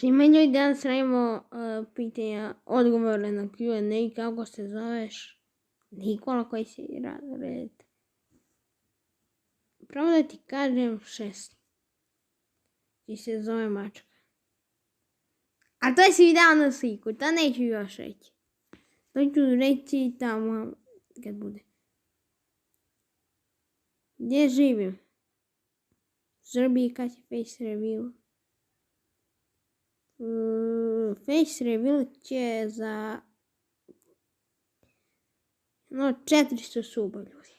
Ima ljudi danas radimo pitanja, odgovore na Q&A, kako se zoveš? Nikola, koji si red? Pravo da ti kažem 6. Ti se zove mačka. A to si dao na sliku, to neću još reći. To ću reći tamo kad bude. Gdje živim? U Srbiji, kad je face reveal? Face reveal će za 400 suba, ljudi.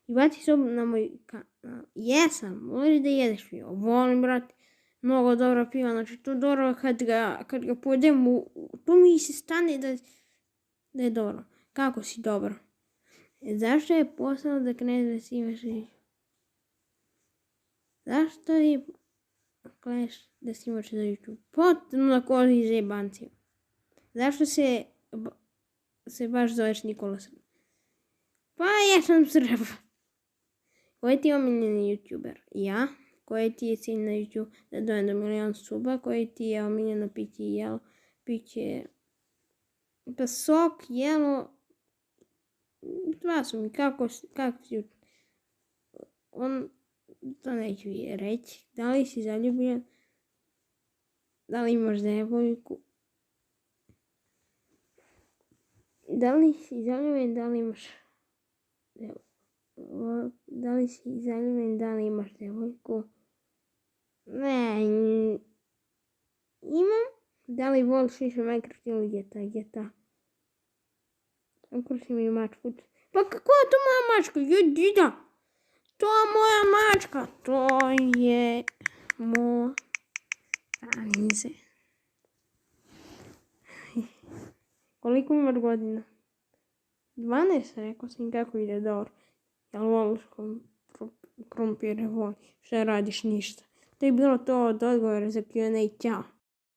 I baci sub na moj kanal. Jesam, voliš da jedeš pivo? Volim, brate. Mnogo dobro piva, znači to dobro kad ga pojedem, tu mi se stane da je dobro. Kako si dobro? Zašto je poslao da knez da imaš riječ? Zašto je kleš da snimaš za YouTube? Potpuno na koži zebancija. Zašto se baš zoveš Nikola Srb? Pa ja sam Srb. Koji ti je omiljeni YouTuber? Ja. Koji ti je cilj na YouTube da dojem do 1.000.000 suba? Koji ti je omiljeno piće pa sok, jelo? Dva su mi, kako si to neću reći. Da li si zaljubljen? Da li imaš devojku? Da li si zaljubljen? Da li imaš devojku? Da li si zaljubljen? Da li imaš devojku? Ne, imam. Da li voliš više Minecraft ili GTA? Ukruši mi mačku. Pa kako je to moja mačka? Jedida! To je moja mačka. To je moja... Nize. Koliko imaš godina? 12, rekao sam kako ide dobro. Jel voliš krompire? Šta radiš? Ništa. To je bilo to od odgovora za Q&A. Ćao.